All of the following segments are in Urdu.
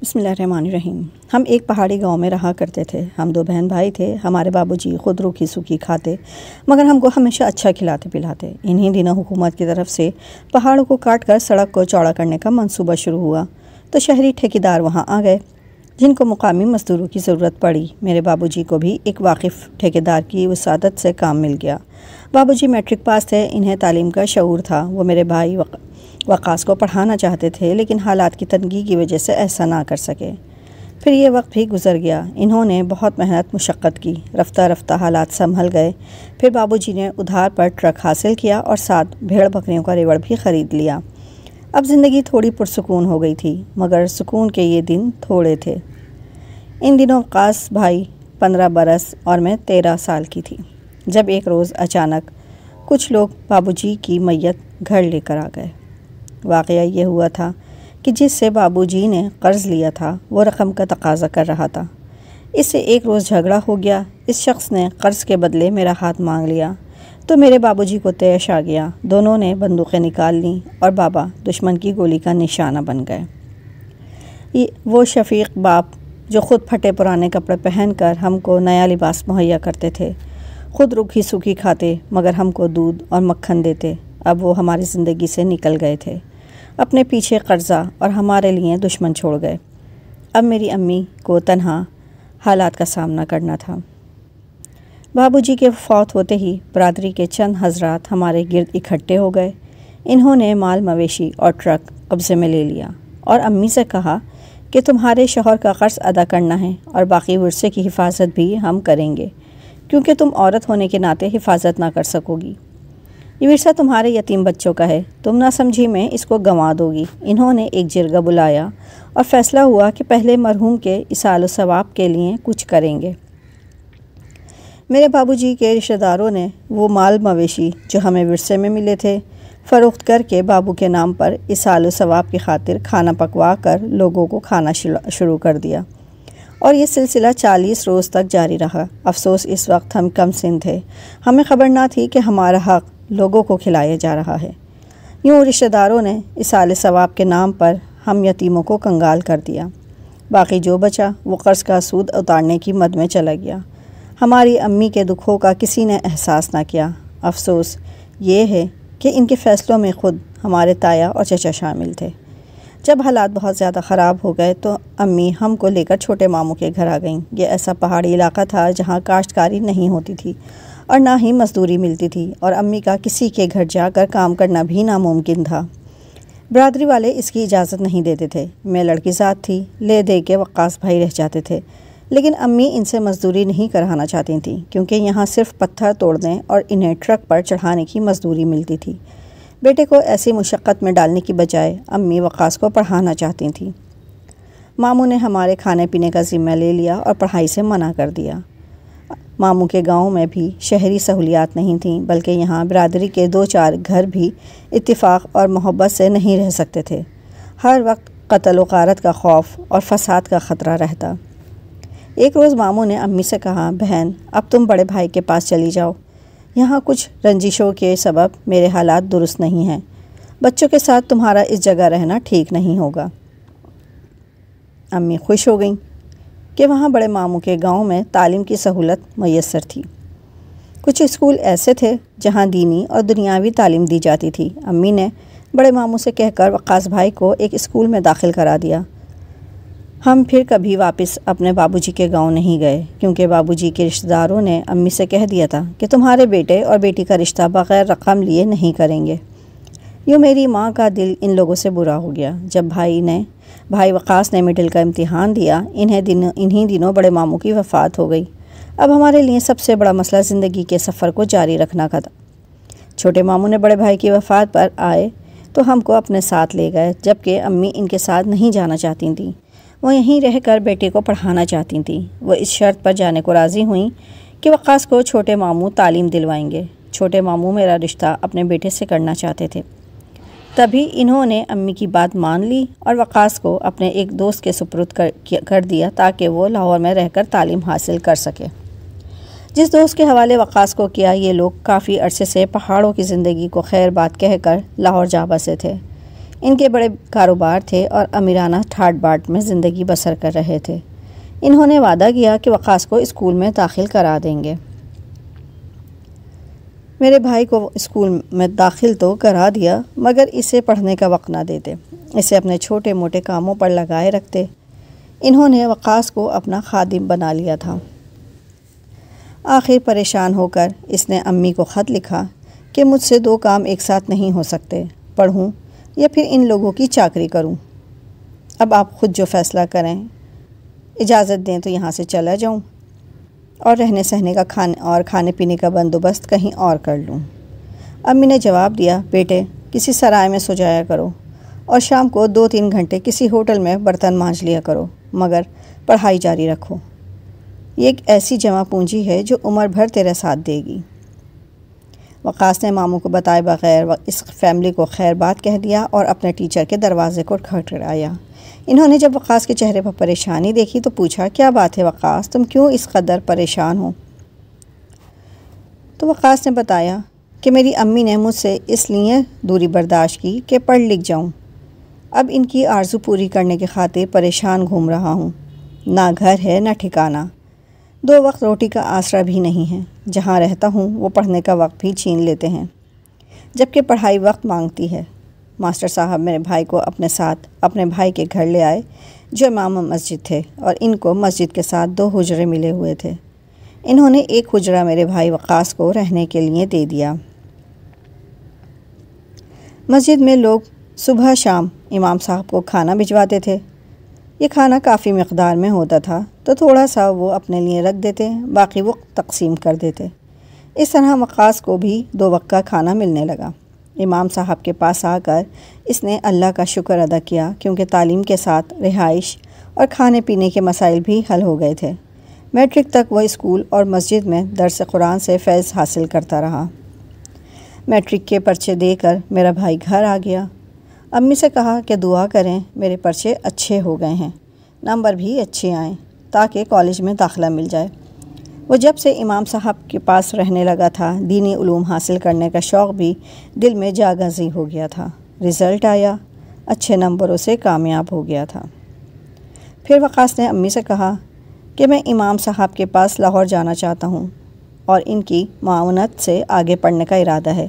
بسم اللہ الرحمن الرحیم۔ ہم ایک پہاڑی گاؤں میں رہا کرتے تھے۔ ہم 2 بہن بھائی تھے۔ ہمارے بابوجی خود روکھی سوکھی کھاتے مگر ہم کو ہمیشہ اچھا کھلاتے پلاتے۔ انہی دنوں حکومت کی طرف سے پہاڑوں کو کاٹ کر سڑک کو چوڑا کرنے کا منصوبہ شروع ہوا تو شہری ٹھیکیدار وہاں آ گئے جن کو مقامی مزدوروں کی ضرورت پڑی۔ میرے بابوجی کو بھی ایک واقف ٹھیکیدار کی وساطت سے کام مل گیا۔ بابوجی میٹرک پاس تھے، انہیں تعلیم کا شعور تھا۔ وہ میرے بھائی وقاص کو پڑھانا چاہتے تھے لیکن حالات کی تنگی کی وجہ سے ایسا نہ کر سکے۔ پھر یہ وقت بھی گزر گیا۔ انہوں نے بہت محنت مشقت کی، رفتہ رفتہ حالات سنبھل گئے۔ پھر بابوجی نے ادھار پر ٹرک حاصل کیا اور 7 بھیڑ بکریوں کا ریوڑ بھی خرید لیا۔ اب زندگی تھوڑی پرسکون ہو گئی تھی مگر سکون کے یہ دن تھوڑے تھے۔ ان دنوں وقاص بھائی 15 برس اور میں 13 سال کی تھی جب ایک روز اچانک کچھ لوگ بابوجی کی میت گھر لے کر آ گئے۔ واقعہ یہ ہوا تھا کہ جس سے بابوجی نے قرض لیا تھا وہ رقم کا تقاضا کر رہا تھا۔ اس سے ایک روز جھگڑا ہو گیا۔ اس شخص نے قرض کے بدلے میرا ہاتھ مانگ لیا تو میرے بابوجی کو طیش آ گیا۔ دونوں نے بندوقیں نکال لیں اور بابا دشمن کی گولی کا نشانہ بن گئے۔ وہ شفیق باپ جو خود پھٹے پرانے کپڑے پہن کر ہم کو نیا لباس مہیا کرتے تھے، خود روکھی سوکھی کھاتے مگر ہم کو دودھ اور مکھن دیتے، اب وہ ہماری زندگی سے نکل گئے تھے۔ اپنے پیچھے قرضہ اور ہمارے لیے دشمن چھوڑ گئے۔ اب میری امی کو تنہا حالات کا سامنا کرنا تھا۔ بابوجی کے فوت ہوتے ہی برادری کے چند حضرات ہمارے گرد اکٹھے ہو گئے۔ انہوں نے مال مویشی اور ٹرک قبضے میں لے لیا اور امی سے کہا کہ تمہارے شوہر کا قرض ادا کرنا ہے اور باقی ورثے کی حفاظت بھی ہم کریں گے کیونکہ تم عورت ہونے کے ناطے حفاظت نہ کر سکو گی۔ یہ ورثہ تمہارے یتیم بچوں کا ہے، تم نہ سمجھی میں اس کو گنوا دو گی۔ انہوں نے ایک جرگہ بلایا اور فیصلہ ہوا کہ پہلے مرحوم کے ایصال و ثواب کے لیے کچھ کریں گے۔ میرے بابوجی کے رشتہ داروں نے وہ مال مویشی جو ہمیں ورثے میں ملے تھے فروخت کر کے بابو کے نام پر ایصال و ثواب کی خاطر کھانا پکوا کر لوگوں کو کھانا شروع کر دیا اور یہ سلسلہ 40 روز تک جاری رہا۔ افسوس اس وقت ہم کم سن تھے، ہمیں خبر نہ تھی کہ ہمارا حق لوگوں کو کھلایا جا رہا ہے۔ یوں رشتہ داروں نے ایصال ثواب کے نام پر ہم یتیموں کو کنگال کر دیا۔ باقی جو بچا وہ قرض کا سود اتارنے کی مد میں چلا گیا۔ ہماری امی کے دکھوں کا کسی نے احساس نہ کیا۔ افسوس یہ ہے کہ ان کے فیصلوں میں خود ہمارے تایا اور چچا شامل تھے۔ جب حالات بہت زیادہ خراب ہو گئے تو امی ہم کو لے کر چھوٹے ماموں کے گھر آ گئیں۔ یہ ایسا پہاڑی علاقہ تھا جہاں کاشتکاری نہیں ہوتی تھی اور نہ ہی مزدوری ملتی تھی اور امی کا کسی کے گھر جا کر کام کرنا بھی ناممکن تھا۔ برادری والے اس کی اجازت نہیں دیتے تھے۔ میں لڑکی ذات تھی، لے دے کے وقاص بھائی رہ جاتے تھے لیکن امی ان سے مزدوری نہیں کرانا چاہتی تھیں کیونکہ یہاں صرف پتھر توڑنے اور انہیں ٹرک پر چڑھانے کی مزدوری ملتی تھی۔ بیٹے کو ایسی مشقت میں ڈالنے کی بجائے امی وقاص کو پڑھانا چاہتی تھیں۔ ماموں نے ہمارے کھانے پینے کا ذمہ لے لیا اور پڑھائی سے منع کر دیا۔ ماموں کے گاؤں میں بھی شہری سہولیات نہیں تھیں بلکہ یہاں برادری کے 2-4 گھر بھی اتفاق اور محبت سے نہیں رہ سکتے تھے۔ ہر وقت قتل و غارت کا خوف اور فساد کا خطرہ رہتا۔ ایک روز ماموں نے امی سے کہا، بہن اب تم بڑے بھائی کے پاس چلی جاؤ، یہاں کچھ رنجشوں کے سبب میرے حالات درست نہیں ہیں، بچوں کے ساتھ تمہارا اس جگہ رہنا ٹھیک نہیں ہوگا۔ امی خوش ہو گئیں کہ وہاں بڑے ماموں کے گاؤں میں تعلیم کی سہولت میسر تھی۔ کچھ اسکول ایسے تھے جہاں دینی اور دنیاوی تعلیم دی جاتی تھی۔ امی نے بڑے ماموں سے کہہ کر وقاص بھائی کو ایک اسکول میں داخل کرا دیا۔ ہم پھر کبھی واپس اپنے بابوجی کے گاؤں نہیں گئے کیونکہ بابوجی کے رشتہ داروں نے امی سے کہہ دیا تھا کہ تمہارے بیٹے اور بیٹی کا رشتہ بغیر رقم لیے نہیں کریں گے۔ یوں میری ماں کا دل ان لوگوں سے برا ہو گیا۔ جب بھائی وقاص نے مڈل کا امتحان دیا، انہی دنوں بڑے ماموں کی وفات ہو گئی۔ اب ہمارے لیے سب سے بڑا مسئلہ زندگی کے سفر کو جاری رکھنا تھا۔ چھوٹے ماموں نے بڑے بھائی کی وفات پر آئے تو ہم کو اپنے ساتھ لے گئے جبکہ امی ان کے ساتھ نہیں جانا چاہتی تھیں۔ وہ یہیں رہ کر بیٹے کو پڑھانا چاہتی تھیں۔ وہ اس شرط پر جانے کو راضی ہوئیں کہ وقاص کو چھوٹے ماموں تعلیم دلوائیں گے۔ چھوٹے ماموں میرا رشتہ اپنے بیٹے سے کرنا چاہتے تھے۔ تبھی انہوں نے امی کی بات مان لی اور وقاص کو اپنے ایک دوست کے سپرد کر دیا تاکہ وہ لاہور میں رہ کر تعلیم حاصل کر سکے۔ جس دوست کے حوالے وقاص کو کیا، یہ لوگ کافی عرصے سے پہاڑوں کی زندگی کو خیر بات کہہ کر لاہور جا بسے تھے۔ ان کے بڑے کاروبار تھے اور امیرانہ ٹھاٹ باٹ میں زندگی بسر کر رہے تھے۔ انہوں نے وعدہ کیا کہ وقاص کو اسکول میں داخل کرا دیں گے۔ میرے بھائی کو اسکول میں داخل تو کرا دیا، مگر اسے پڑھنے کا وقت نہ دیتے، اسے اپنے چھوٹے موٹے کاموں پر لگائے رکھتے۔ انہوں نے وقاص کو اپنا خادم بنا لیا تھا۔ آخر پریشان ہو کر اس نے امی کو خط لکھا کہ مجھ سے 2 کام ایک ساتھ نہیں ہو سکتے، پڑھوں یا پھر ان لوگوں کی چاکری کروں۔ اب آپ خود جو فیصلہ کریں، اجازت دیں تو یہاں سے چلا جاؤں اور رہنے سہنے کا کھانے پینے کا بندوبست کہیں اور کر لوں۔ امی نے جواب دیا، بیٹے کسی سرائے میں سو جایا کرو اور شام کو 2-3 گھنٹے کسی ہوٹل میں برتن مانجھ لیا کرو، مگر پڑھائی جاری رکھو۔ یہ ایک ایسی جمع پونجی ہے جو عمر بھر تیرے ساتھ دے گی۔ وقاص نے ماموں کو بتائے بغیر اس فیملی کو خیر بات کہہ دیا اور اپنے ٹیچر کے دروازے کو کھٹکھٹایا۔ انہوں نے جب وقاص کے چہرے پر پریشانی دیکھی تو پوچھا، کیا بات ہے وقاص، تم کیوں اس قدر پریشان ہو؟ تو وقاص نے بتایا کہ میری امی نے مجھ سے اس لیے دوری برداشت کی کہ پڑھ لکھ جاؤں۔ اب ان کی آرزو پوری کرنے کی خاطر پریشان گھوم رہا ہوں۔ نہ گھر ہے نہ ٹھکانہ، 2 وقت روٹی کا آسرا بھی نہیں ہے۔ جہاں رہتا ہوں وہ پڑھنے کا وقت بھی چھین لیتے ہیں، جبکہ پڑھائی وقت مانگتی ہے۔ ماسٹر صاحب میرے بھائی کو اپنے ساتھ اپنے بھائی کے گھر لے آئے جو امام مسجد تھے، اور ان کو مسجد کے ساتھ 2 حجرے ملے ہوئے تھے۔ انہوں نے ایک حجرہ میرے بھائی وقاص کو رہنے کے لیے دے دیا۔ مسجد میں لوگ صبح شام امام صاحب کو کھانا بھجواتے تھے۔ یہ کھانا کافی مقدار میں ہوتا تھا تو تھوڑا سا وہ اپنے لیے رکھ دیتے، باقی وہ تقسیم کر دیتے۔ اس طرح وقاص کو بھی 2 وقت کا کھانا ملنے لگا۔ امام صاحب کے پاس آ کر اس نے اللہ کا شکر ادا کیا، کیونکہ تعلیم کے ساتھ رہائش اور کھانے پینے کے مسائل بھی حل ہو گئے تھے۔ میٹرک تک وہ اسکول اور مسجد میں درس قرآن سے فیض حاصل کرتا رہا۔ میٹرک کے پرچے دے کر میرا بھائی گھر آ گیا۔ امی سے کہا کہ دعا کریں میرے پرچے اچھے ہو گئے ہیں، نمبر بھی اچھے آئیں تاکہ کالج میں داخلہ مل جائے۔ وہ جب سے امام صاحب کے پاس رہنے لگا تھا، دینی علوم حاصل کرنے کا شوق بھی دل میں جاگزی ہو گیا تھا۔ رزلٹ آیا، اچھے نمبروں سے کامیاب ہو گیا تھا۔ پھر وقاص نے امی سے کہا کہ میں امام صاحب کے پاس لاہور جانا چاہتا ہوں اور ان کی معاونت سے آگے پڑھنے کا ارادہ ہے۔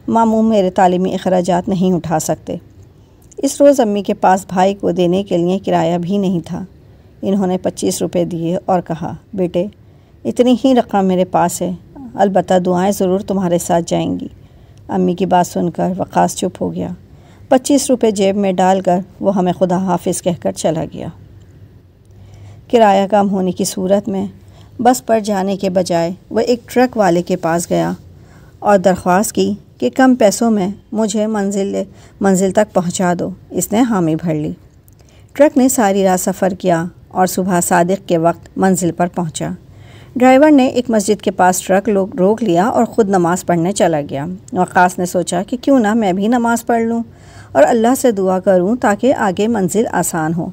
ماموں میرے تعلیمی اخراجات نہیں اٹھا سکتے۔ اس روز امی کے پاس بھائی کو دینے کے لیے کرایہ بھی نہیں تھا۔ انہوں نے 25 روپے دیے اور کہا، بیٹے اتنی ہی رقم میرے پاس ہے، البتہ دعائیں ضرور تمہارے ساتھ جائیں گی۔ امی کی بات سن کر وقاص چپ ہو گیا۔ 25 روپے جیب میں ڈال کر وہ ہمیں خدا حافظ کہہ کر چلا گیا۔ کرایہ کم ہونے کی صورت میں بس پر جانے کے بجائے وہ ایک ٹرک والے کے پاس گیا اور درخواست کی کہ کم پیسوں میں مجھے منزل تک پہنچا دو۔ اس نے حامی بھر لی۔ ٹرک نے ساری رات سفر کیا اور صبح صادق کے وقت منزل پر پہنچا۔ ڈرائیور نے ایک مسجد کے پاس ٹرک روک لیا اور خود نماز پڑھنے چلا گیا۔ وقاص نے سوچا کہ کیوں نہ میں بھی نماز پڑھ لوں اور اللہ سے دعا کروں تاکہ آگے منزل آسان ہو۔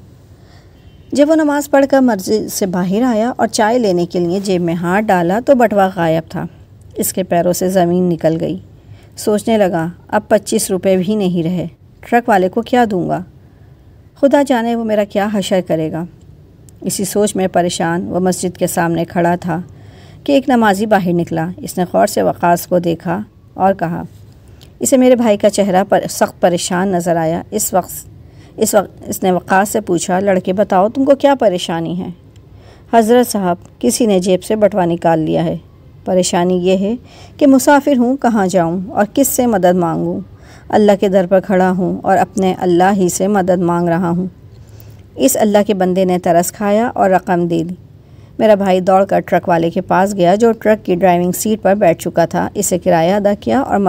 جب وہ نماز پڑھ کر مسجد سے باہر آیا اور چائے لینے کے لیے جیب میں ہاتھ ڈالا تو بٹوا غائب تھا۔ اس کے پیروں سے زمین نکل گئی۔ سوچنے لگا، اب 25 روپے بھی نہیں رہے، ٹرک والے کو کیا دوں گا؟ خدا جانے وہ میرا کیا حشر کرے گا۔ اسی سوچ میں پریشان وہ مسجد کے سامنے کھڑا تھا کہ ایک نمازی باہر نکلا۔ اس نے غور سے وقاص کو دیکھا اور کہا، اسے میرے بھائی کا چہرہ پر سخت پریشان نظر آیا۔ اس وقت اس نے وقاص سے پوچھا، لڑکے بتاؤ تم کو کیا پریشانی ہے؟ حضرت صاحب، کسی نے جیب سے بٹوا نکال لیا ہے۔ پریشانی یہ ہے کہ مسافر ہوں، کہاں جاؤں اور کس سے مدد مانگوں؟ اللہ کے در پر کھڑا ہوں اور اپنے اللہ ہی سے مدد مانگ رہا ہوں۔ اس اللہ کے بندے نے ترس کھایا اور رقم دے دی۔ میرا بھائی دوڑ کر ٹرک والے کے پاس گیا جو ٹرک کی ڈرائیونگ سیٹ پر بیٹھ چکا تھا۔ اسے کرایہ ادا کیا اور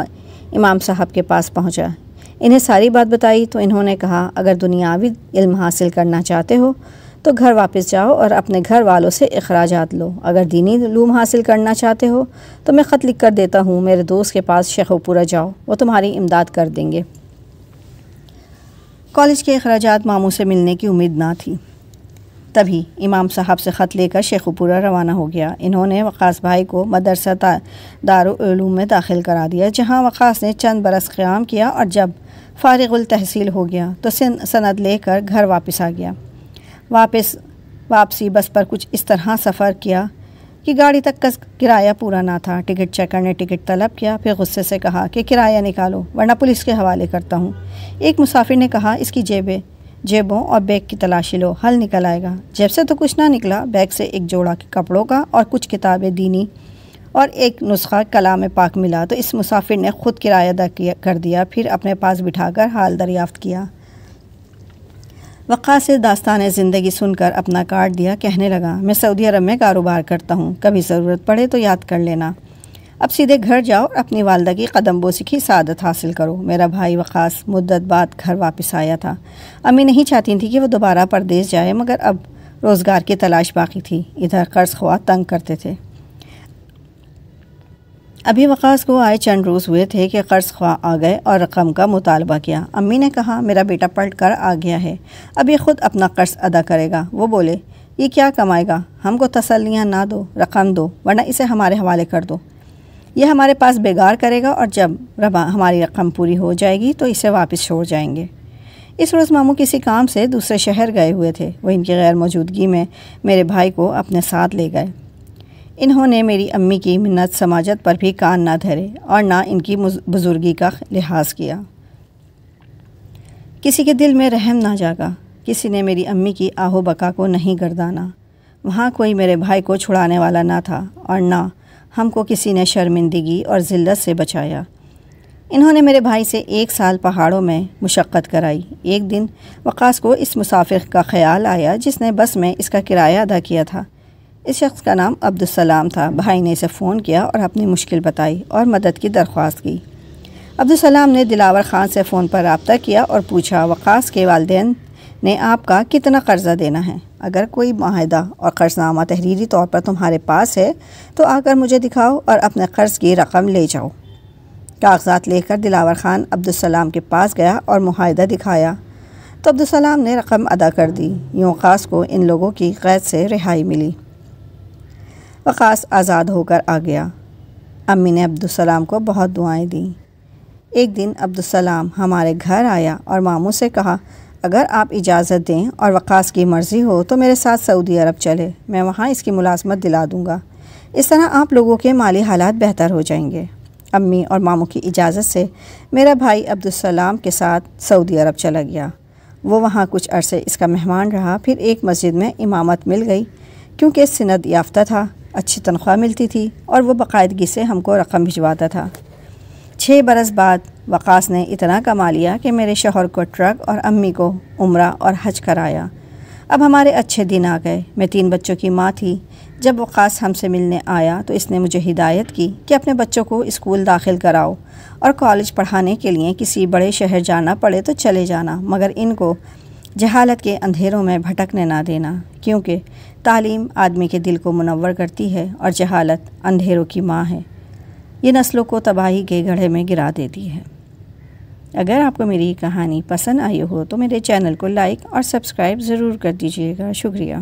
امام صاحب کے پاس پہنچا۔ انہیں ساری بات بتائی تو انہوں نے کہا، اگر دنیاوی علم حاصل کرنا چاہتے ہو تو گھر واپس جاؤ اور اپنے گھر والوں سے اخراجات لو، اگر دینی علوم حاصل کرنا چاہتے ہو تو میں خط لکھ کر دیتا ہوں، میرے دوست کے پاس شیخ پورہ جاؤ، وہ تمہاری امداد کر دیں گے۔ کالج کے اخراجات ماموں سے ملنے کی امید نہ تھی۔ تبھی امام صاحب سے خط لے کر شیخ پورہ روانہ ہو گیا۔ انہوں نے وقاص بھائی کو مدرسہ دارالعلوم میں داخل کرا دیا، جہاں وقاص نے چند برس قیام کیا اور جب فارغ التحصیل ہو گیا تو سند لے کر گھر واپس آ گیا۔ واپسی بس پر کچھ اس طرح سفر کیا کہ گاڑی تک کا کرایہ پورا نہ تھا۔ ٹکٹ چیکر نے ٹکٹ طلب کیا، پھر غصے سے کہا کہ کرایہ نکالو ورنہ پولیس کے حوالے کرتا ہوں۔ ایک مسافر نے کہا اس کی جیبوں اور بیگ کی تلاشی لو، حل نکل آئے گا۔ جیب سے تو کچھ نہ نکلا، بیگ سے ایک جوڑا کپڑوں کا اور کچھ کتابیں دینی اور ایک نسخہ کلام پاک ملا تو اس مسافر نے خود کرایہ ادا کر دیا، پھر اپنے پاس بٹھا کر حال دریافت کیا۔ وقاص سے داستان زندگی سن کر اپنا کاٹ دیا، کہنے لگا میں سعودی عرب میں کاروبار کرتا ہوں، کبھی ضرورت پڑے تو یاد کر لینا۔ اب سیدھے گھر جاؤ اور اپنی والدہ کی قدم بوسی کی سعادت حاصل کرو۔ میرا بھائی وقاص مدت بعد گھر واپس آیا تھا۔ امی نہیں چاہتی تھی کہ وہ دوبارہ پردیس جائے، مگر اب روزگار کی تلاش باقی تھی۔ ادھر قرض خواہ تنگ کرتے تھے۔ ابھی وقاص کو آئے چند روز ہوئے تھے کہ قرض خواہ آ گئے اور رقم کا مطالبہ کیا۔ امی نے کہا میرا بیٹا پلٹ کر آ گیا ہے، اب یہ خود اپنا قرض ادا کرے گا۔ وہ بولے یہ کیا کمائے گا، ہم کو تسلیاں نہ دو، رقم دو ورنہ اسے ہمارے حوالے کر دو، یہ ہمارے پاس بیگار کرے گا اور جب ہماری رقم پوری ہو جائے گی تو اسے واپس چھوڑ جائیں گے۔ اس روز ماموں کسی کام سے دوسرے شہر گئے ہوئے تھے، وہ ان کی غیر موجودگی میں میرے بھائی کو اپنے ساتھ لے گئے۔ انہوں نے میری امی کی منت سماجت پر بھی کان نہ دھرے اور نہ ان کی بزرگی کا لحاظ کیا۔ کسی کے دل میں رحم نہ جاگا، کسی نے میری امی کی آہو بکا کو نہیں گردانا۔ وہاں کوئی میرے بھائی کو چھڑانے والا نہ تھا اور نہ ہم کو کسی نے شرمندگی اور ذلت سے بچایا۔ انہوں نے میرے بھائی سے 1 سال پہاڑوں میں مشقت کرائی۔ ایک دن وقاص کو اس مسافر کا خیال آیا جس نے بس میں اس کا کرایہ ادا کیا تھا۔ اس شخص کا نام عبدالسلام تھا۔ بھائی نے اسے فون کیا اور اپنی مشکل بتائی اور مدد کی درخواست کی۔ عبدالسلام نے دلاور خان سے فون پر رابطہ کیا اور پوچھا وقاص کے والدین نے آپ کا کتنا قرضہ دینا ہے؟ اگر کوئی معاہدہ اور قرض نامہ تحریری طور پر تمہارے پاس ہے تو آ کر مجھے دکھاؤ اور اپنے قرض کی رقم لے جاؤ۔ کاغذات لے کر دلاور خان عبدالسلام کے پاس گیا اور معاہدہ دکھایا تو عبدالسلام نے رقم ادا کر دی۔ یوں وقاص کو ان لوگوں کی قید سے رہائی ملی۔ وقاص آزاد ہو کر آ گیا۔ امی نے عبدالسلام کو بہت دعائیں دیں۔ ایک دن عبدالسلام ہمارے گھر آیا اور ماموں سے کہا اگر آپ اجازت دیں اور وقاص کی مرضی ہو تو میرے ساتھ سعودی عرب چلے، میں وہاں اس کی ملازمت دلا دوں گا، اس طرح آپ لوگوں کے مالی حالات بہتر ہو جائیں گے۔ امی اور ماموں کی اجازت سے میرا بھائی عبدالسلام کے ساتھ سعودی عرب چلا گیا۔ وہ وہاں کچھ عرصے اس کا مہمان رہا، پھر ایک مسجد میں امامت مل گئی کیونکہ سند یافتہ تھا، اچھی تنخواہ ملتی تھی اور وہ باقاعدگی سے ہم کو رقم بھجواتا تھا۔ 6 برس بعد وقاص نے اتنا کما لیا کہ میرے شوہر کو ٹرک اور امی کو عمرہ اور حج کرایا۔ اب ہمارے اچھے دن آ گئے۔ میں 3 بچوں کی ماں تھی۔ جب وقاص ہم سے ملنے آیا تو اس نے مجھے ہدایت کی کہ اپنے بچوں کو اسکول داخل کراؤ اور کالج پڑھانے کے لیے کسی بڑے شہر جانا پڑے تو چلے جانا، مگر ان کو جہالت کے اندھیروں میں بھٹکنے نہ دینا، کیونکہ تعلیم آدمی کے دل کو منور کرتی ہے اور جہالت اندھیروں کی ماں ہے، یہ نسلوں کو تباہی کے گڑھے میں گرا دیتی ہے۔ اگر آپ کو میری کہانی پسند آئی ہو تو میرے چینل کو لائک اور سبسکرائب ضرور کر دیجیے گا۔ شکریہ۔